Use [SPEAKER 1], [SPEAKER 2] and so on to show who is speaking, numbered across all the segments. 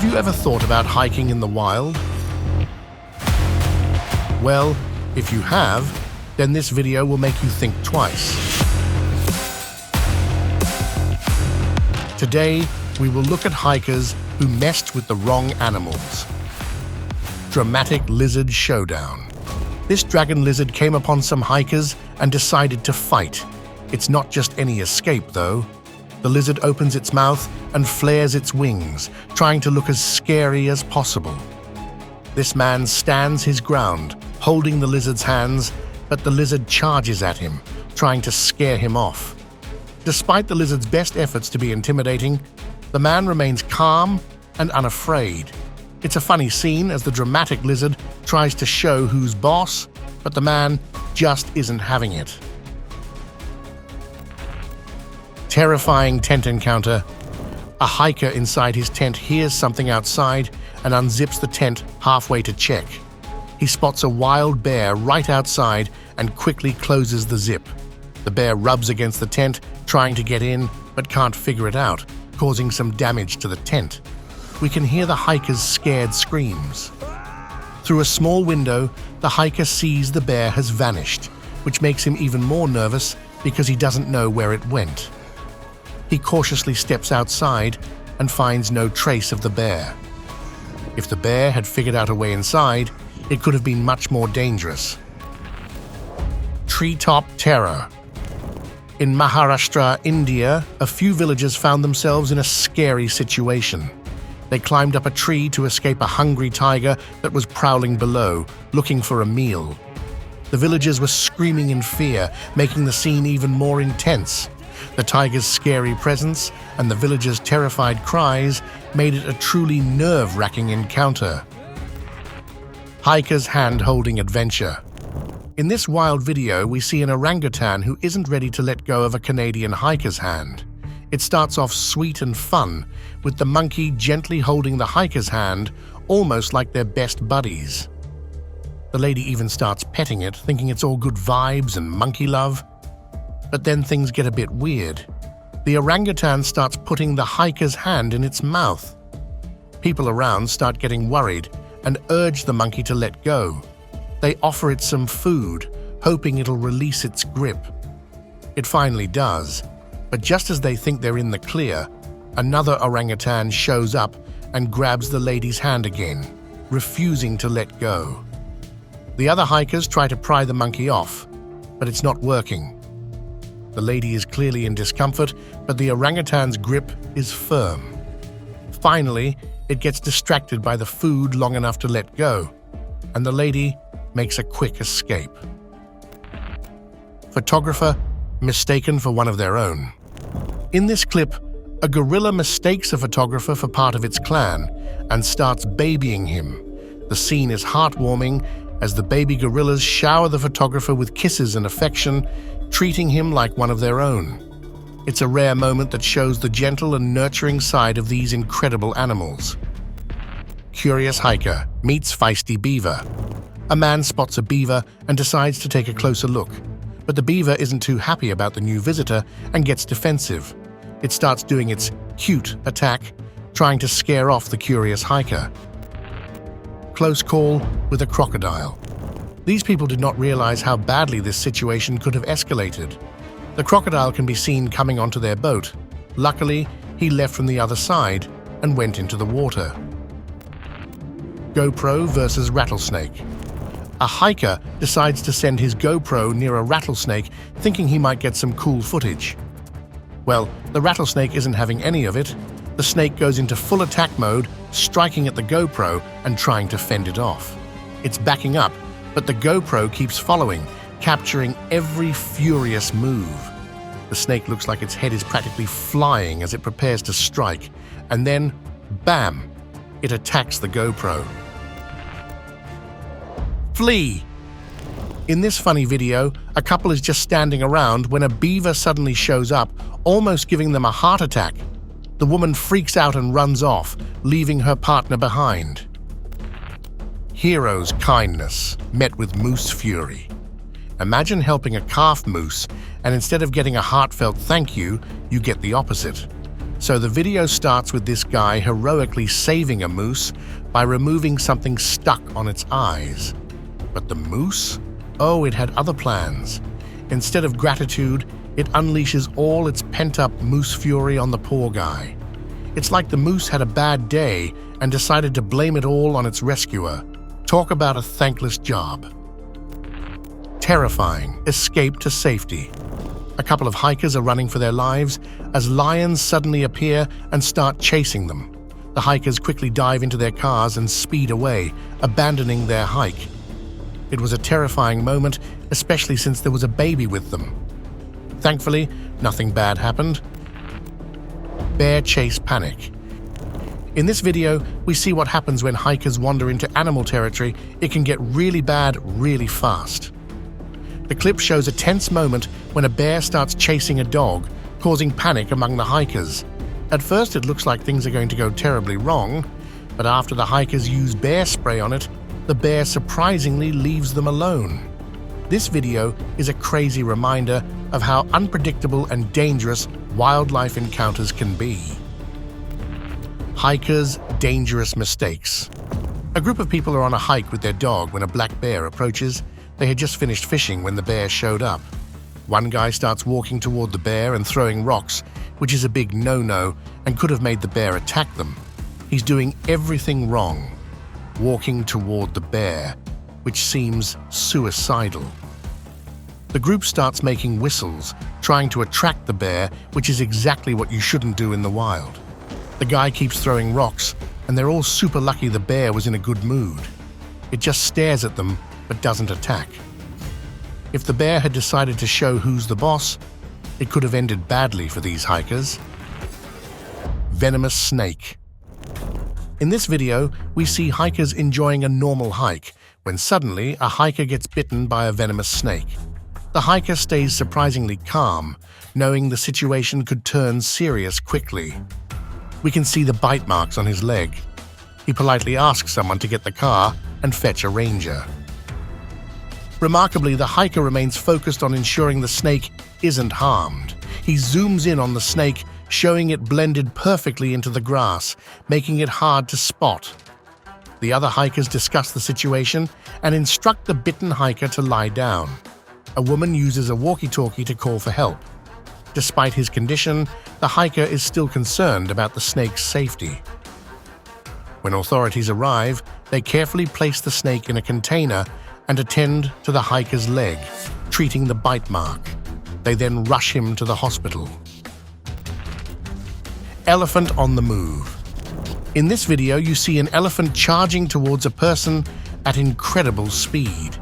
[SPEAKER 1] Have you ever thought about hiking in the wild? Well, if you have, then this video will make you think twice. Today, we will look at hikers who messed with the wrong animals. Dramatic lizard showdown. This dragon lizard came upon some hikers and decided to fight. It's not just any escape, though. The lizard opens its mouth and flares its wings, trying to look as scary as possible. This man stands his ground, holding the lizard's hands, but the lizard charges at him, trying to scare him off. Despite the lizard's best efforts to be intimidating, the man remains calm and unafraid. It's a funny scene as the dramatic lizard tries to show who's boss, but the man just isn't having it. Terrifying tent encounter. A hiker inside his tent hears something outside and unzips the tent halfway to check. He spots a wild bear right outside and quickly closes the zip. The bear rubs against the tent, trying to get in, but can't figure it out, causing some damage to the tent. We can hear the hiker's scared screams. Through a small window, the hiker sees the bear has vanished, which makes him even more nervous because he doesn't know where it went. He cautiously steps outside and finds no trace of the bear. If the bear had figured out a way inside, it could have been much more dangerous. Treetop Terror. In Maharashtra, India, a few villagers found themselves in a scary situation. They climbed up a tree to escape a hungry tiger that was prowling below, looking for a meal. The villagers were screaming in fear, making the scene even more intense. The tiger's scary presence and the villagers' terrified cries made it a truly nerve-wracking encounter. Hiker's hand-holding adventure. In this wild video, we see an orangutan who isn't ready to let go of a Canadian hiker's hand. It starts off sweet and fun, with the monkey gently holding the hiker's hand, almost like they're best buddies. The lady even starts petting it, thinking it's all good vibes and monkey love. But then things get a bit weird. The orangutan starts putting the hiker's hand in its mouth. People around start getting worried and urge the monkey to let go. They offer it some food, hoping it'll release its grip. It finally does, but just as they think they're in the clear, another orangutan shows up and grabs the lady's hand again, refusing to let go. The other hikers try to pry the monkey off, but it's not working. The lady is clearly in discomfort, but the orangutan's grip is firm. Finally, it gets distracted by the food long enough to let go, and the lady makes a quick escape. Photographer mistaken for one of their own. In this clip, a gorilla mistakes a photographer for part of its clan and starts babying him. The scene is heartwarming as the baby gorillas shower the photographer with kisses and affection, treating him like one of their own. It's a rare moment that shows the gentle and nurturing side of these incredible animals. Curious hiker meets feisty beaver. A man spots a beaver and decides to take a closer look, but the beaver isn't too happy about the new visitor and gets defensive. It starts doing its cute attack, trying to scare off the curious hiker. Close call with a crocodile. These people did not realize how badly this situation could have escalated. The crocodile can be seen coming onto their boat. Luckily, he left from the other side and went into the water. GoPro versus rattlesnake. A hiker decides to send his GoPro near a rattlesnake, thinking he might get some cool footage. Well, the rattlesnake isn't having any of it. The snake goes into full attack mode, striking at the GoPro and trying to fend it off. It's backing up, but the GoPro keeps following, capturing every furious move. The snake looks like its head is practically flying as it prepares to strike, and then, bam, it attacks the GoPro. Flee! In this funny video, a couple is just standing around when a beaver suddenly shows up, almost giving them a heart attack. The woman freaks out and runs off, leaving her partner behind. Hero's kindness met with moose fury. Imagine helping a calf moose, and instead of getting a heartfelt thank you, you get the opposite. So the video starts with this guy heroically saving a moose by removing something stuck on its eyes. But the moose? Oh, it had other plans. Instead of gratitude, it unleashes all its pent-up moose fury on the poor guy. It's like the moose had a bad day and decided to blame it all on its rescuer. Talk about a thankless job. Terrifying. Escape to safety. A couple of hikers are running for their lives as lions suddenly appear and start chasing them. The hikers quickly dive into their cars and speed away, abandoning their hike. It was a terrifying moment, especially since there was a baby with them. Thankfully, nothing bad happened. Bear chase panic. In this video, we see what happens when hikers wander into animal territory. It can get really bad really fast. The clip shows a tense moment when a bear starts chasing a dog, causing panic among the hikers. At first, it looks like things are going to go terribly wrong, but after the hikers use bear spray on it, the bear surprisingly leaves them alone. This video is a crazy reminder of how unpredictable and dangerous wildlife encounters can be. Hikers' dangerous mistakes. A group of people are on a hike with their dog when a black bear approaches. They had just finished fishing when the bear showed up. One guy starts walking toward the bear and throwing rocks, which is a big no-no and could have made the bear attack them. He's doing everything wrong, walking toward the bear, which seems suicidal. The group starts making whistles, trying to attract the bear, which is exactly what you shouldn't do in the wild. The guy keeps throwing rocks, and they're all super lucky the bear was in a good mood. It just stares at them, but doesn't attack. If the bear had decided to show who's the boss, it could have ended badly for these hikers. Venomous snake. In this video, we see hikers enjoying a normal hike, when suddenly a hiker gets bitten by a venomous snake. The hiker stays surprisingly calm, knowing the situation could turn serious quickly. We can see the bite marks on his leg. He politely asks someone to get the car and fetch a ranger. Remarkably, the hiker remains focused on ensuring the snake isn't harmed. He zooms in on the snake, showing it blended perfectly into the grass, making it hard to spot. The other hikers discuss the situation and instruct the bitten hiker to lie down. A woman uses a walkie-talkie to call for help. Despite his condition, the hiker is still concerned about the snake's safety. When authorities arrive, they carefully place the snake in a container and attend to the hiker's leg, treating the bite mark. They then rush him to the hospital. Elephant on the move. In this video, you see an elephant charging towards a person at incredible speed.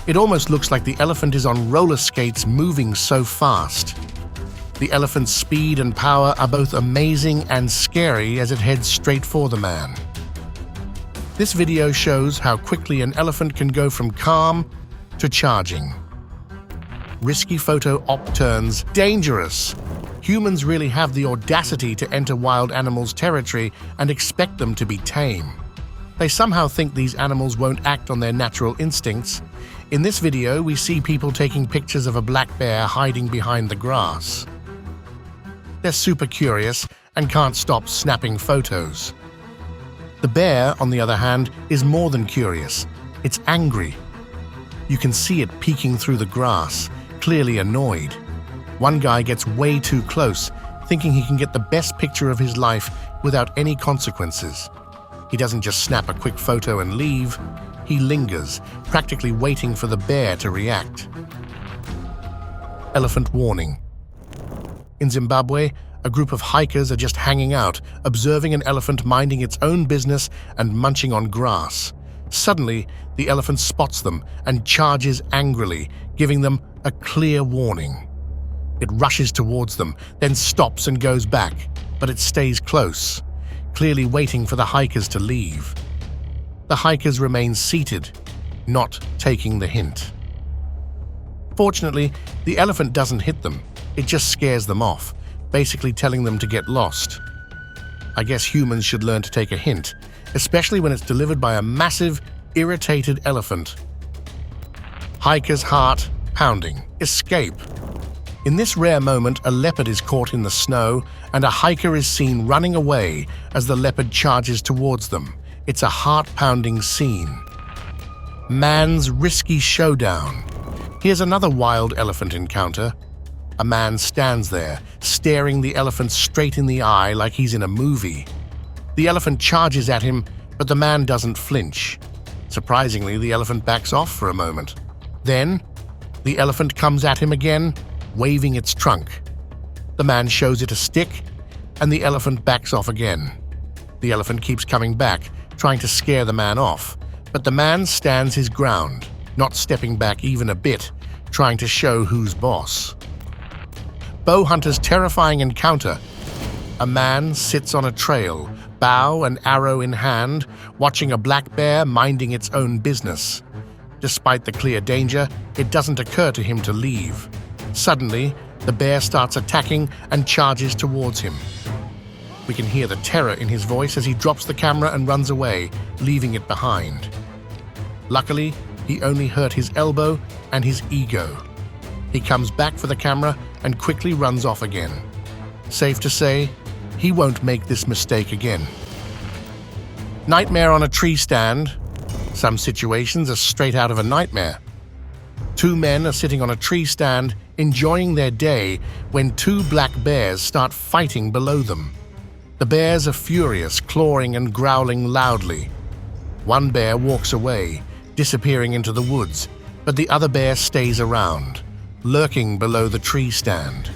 [SPEAKER 1] It almost looks like the elephant is on roller skates moving so fast. The elephant's speed and power are both amazing and scary as it heads straight for the man. This video shows how quickly an elephant can go from calm to charging. Risky photo op turns dangerous. Humans really have the audacity to enter wild animals' territory and expect them to be tame. They somehow think these animals won't act on their natural instincts. In this video, we see people taking pictures of a black bear hiding behind the grass. They're super curious and can't stop snapping photos. The bear, on the other hand, is more than curious. It's angry. You can see it peeking through the grass, clearly annoyed. One guy gets way too close, thinking he can get the best picture of his life without any consequences. He doesn't just snap a quick photo and leave. He lingers, practically waiting for the bear to react. Elephant warning. In Zimbabwe, a group of hikers are just hanging out, observing an elephant minding its own business and munching on grass. Suddenly, the elephant spots them and charges angrily, giving them a clear warning. It rushes towards them, then stops and goes back, but it stays close, clearly waiting for the hikers to leave. The hikers remain seated, not taking the hint. Fortunately, the elephant doesn't hit them. It just scares them off, basically telling them to get lost. I guess humans should learn to take a hint, especially when it's delivered by a massive, irritated elephant. Hiker's heart pounding. Escape. In this rare moment, a leopard is caught in the snow, and a hiker is seen running away as the leopard charges towards them. It's a heart-pounding scene. Man's risky showdown. Here's another wild elephant encounter. A man stands there, staring the elephant straight in the eye like he's in a movie. The elephant charges at him, but the man doesn't flinch. Surprisingly, the elephant backs off for a moment. Then, the elephant comes at him again, waving its trunk. The man shows it a stick, and the elephant backs off again. The elephant keeps coming back, trying to scare the man off, but the man stands his ground, not stepping back even a bit, trying to show who's boss. Bowhunters' terrifying encounter. A man sits on a trail, bow and arrow in hand, watching a black bear minding its own business. Despite the clear danger, it doesn't occur to him to leave. Suddenly, the bear starts attacking and charges towards him. We can hear the terror in his voice as he drops the camera and runs away, leaving it behind. Luckily, he only hurt his elbow and his ego. He comes back for the camera and quickly runs off again. Safe to say, he won't make this mistake again. Nightmare on a tree stand. Some situations are straight out of a nightmare. Two men are sitting on a tree stand, enjoying their day, when two black bears start fighting below them. The bears are furious, clawing and growling loudly. One bear walks away, disappearing into the woods, but the other bear stays around, lurking below the tree stand.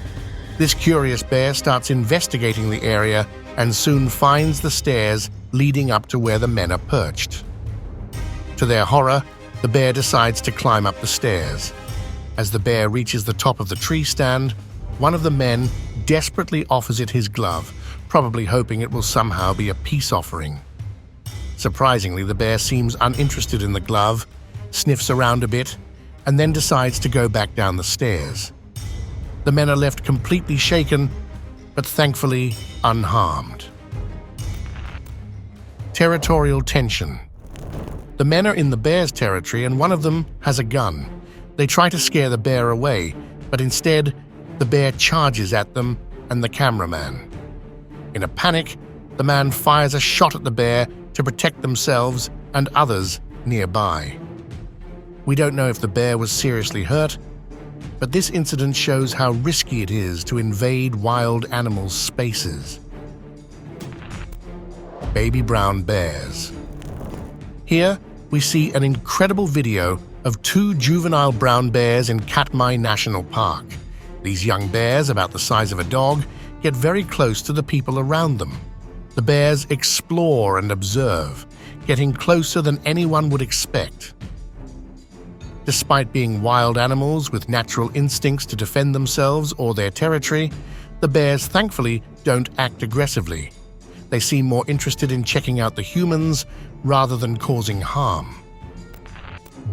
[SPEAKER 1] This curious bear starts investigating the area and soon finds the stairs leading up to where the men are perched. To their horror, the bear decides to climb up the stairs. As the bear reaches the top of the tree stand, one of the men desperately offers it his glove, probably hoping it will somehow be a peace offering. Surprisingly, the bear seems uninterested in the glove, sniffs around a bit, and then decides to go back down the stairs. The men are left completely shaken, but thankfully unharmed. Territorial tension. The men are in the bear's territory and one of them has a gun. They try to scare the bear away, but instead, the bear charges at them and the cameraman. In a panic, the man fires a shot at the bear to protect themselves and others nearby. We don't know if the bear was seriously hurt, but this incident shows how risky it is to invade wild animals' spaces. Baby brown bears. Here, we see an incredible video of two juvenile brown bears in Katmai National Park. These young bears, about the size of a dog, get very close to the people around them. The bears explore and observe, getting closer than anyone would expect. Despite being wild animals with natural instincts to defend themselves or their territory, the bears thankfully don't act aggressively. They seem more interested in checking out the humans rather than causing harm.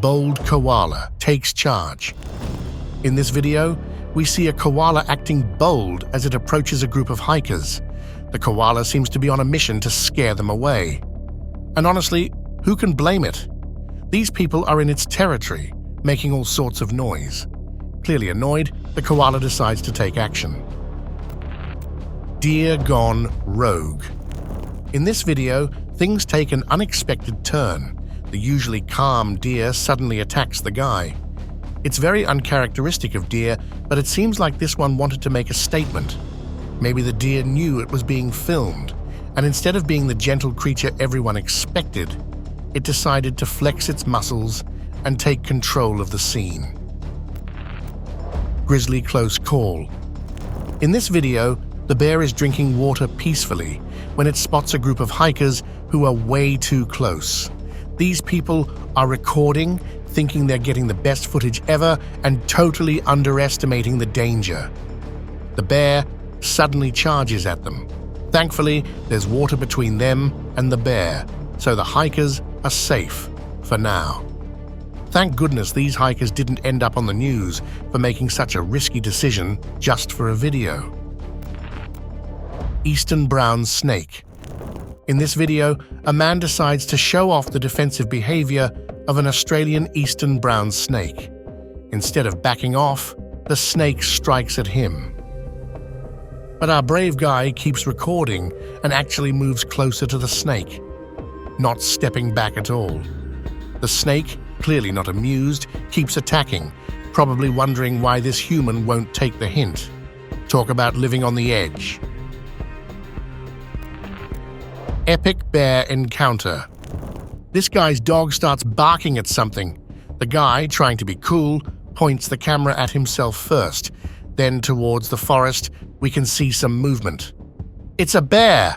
[SPEAKER 1] Bold koala takes charge. In this video, we see a koala acting bold as it approaches a group of hikers. The koala seems to be on a mission to scare them away. And honestly, who can blame it? These people are in its territory, making all sorts of noise. Clearly annoyed, the koala decides to take action. Deer gone rogue. In this video, things take an unexpected turn. The usually calm deer suddenly attacks the guy. It's very uncharacteristic of deer, but it seems like this one wanted to make a statement. Maybe the deer knew it was being filmed, and instead of being the gentle creature everyone expected, it decided to flex its muscles and take control of the scene. Grizzly close call. In this video, the bear is drinking water peacefully when it spots a group of hikers who are way too close. These people are recording, thinking they're getting the best footage ever and totally underestimating the danger. The bear suddenly charges at them. Thankfully, there's water between them and the bear, so the hikers are safe for now. Thank goodness these hikers didn't end up on the news for making such a risky decision just for a video. Eastern brown snake. In this video, a man decides to show off the defensive behavior of an Australian eastern brown snake. Instead of backing off, the snake strikes at him. But our brave guy keeps recording and actually moves closer to the snake, not stepping back at all. The snake, clearly not amused, keeps attacking, probably wondering why this human won't take the hint. Talk about living on the edge. Epic bear encounter. This guy's dog starts barking at something. The guy, trying to be cool, points the camera at himself first. Then towards the forest, we can see some movement. It's a bear!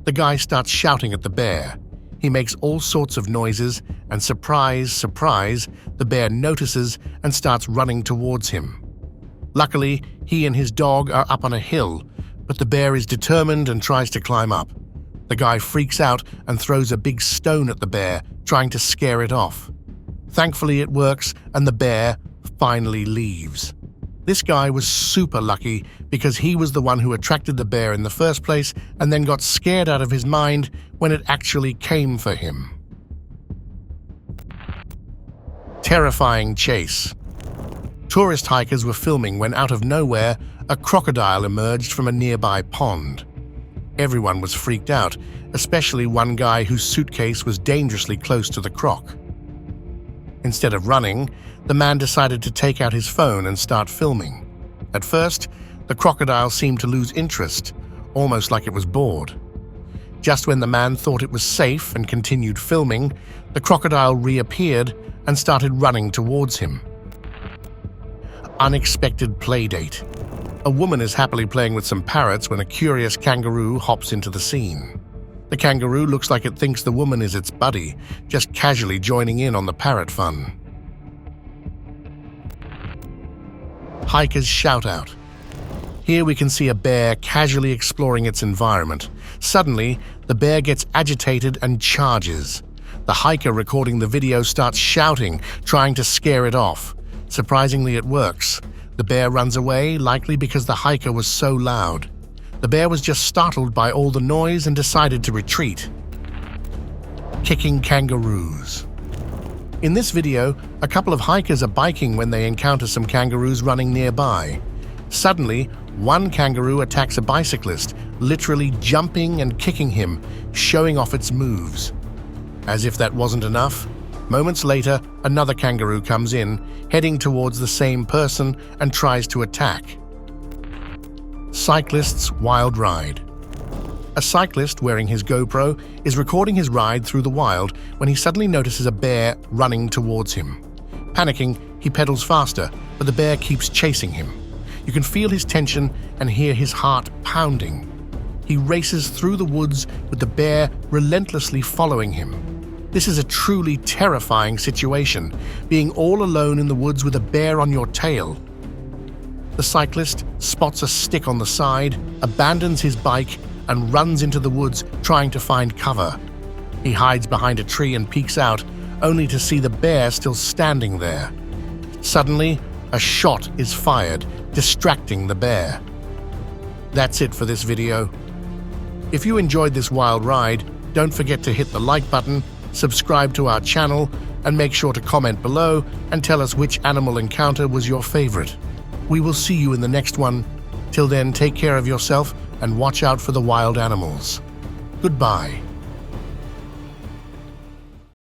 [SPEAKER 1] The guy starts shouting at the bear. He makes all sorts of noises, and surprise, surprise, the bear notices and starts running towards him. Luckily, he and his dog are up on a hill, but the bear is determined and tries to climb up. The guy freaks out and throws a big stone at the bear, trying to scare it off. Thankfully, it works, and the bear finally leaves. This guy was super lucky because he was the one who attracted the bear in the first place and then got scared out of his mind when it actually came for him. Terrifying chase. Tourist hikers were filming when out of nowhere, a crocodile emerged from a nearby pond. Everyone was freaked out, especially one guy whose suitcase was dangerously close to the croc. Instead of running, the man decided to take out his phone and start filming. At first, the crocodile seemed to lose interest, almost like it was bored. Just when the man thought it was safe and continued filming, the crocodile reappeared and started running towards him. Unexpected playdate. A woman is happily playing with some parrots when a curious kangaroo hops into the scene. The kangaroo looks like it thinks the woman is its buddy, just casually joining in on the parrot fun. Hikers shout out. Here we can see a bear casually exploring its environment. Suddenly, the bear gets agitated and charges. The hiker recording the video starts shouting, trying to scare it off. Surprisingly, it works. The bear runs away, likely because the hiker was so loud. The bear was just startled by all the noise and decided to retreat. Kicking kangaroos. In this video, a couple of hikers are biking when they encounter some kangaroos running nearby. Suddenly, one kangaroo attacks a bicyclist, literally jumping and kicking him, showing off its moves. As if that wasn't enough, moments later, another kangaroo comes in, heading towards the same person and tries to attack. Cyclists' wild ride. A cyclist wearing his GoPro is recording his ride through the wild when he suddenly notices a bear running towards him. Panicking, he pedals faster, but the bear keeps chasing him. You can feel his tension and hear his heart pounding. He races through the woods with the bear relentlessly following him. This is a truly terrifying situation, being all alone in the woods with a bear on your tail. The cyclist spots a stick on the side, abandons his bike, and runs into the woods trying to find cover. He hides behind a tree and peeks out, only to see the bear still standing there. Suddenly, a shot is fired, distracting the bear. That's it for this video. If you enjoyed this wild ride, don't forget to hit the like button, subscribe to our channel, and make sure to comment below and tell us which animal encounter was your favorite. We will see you in the next one. Till then, take care of yourself and watch out for the wild animals. Goodbye.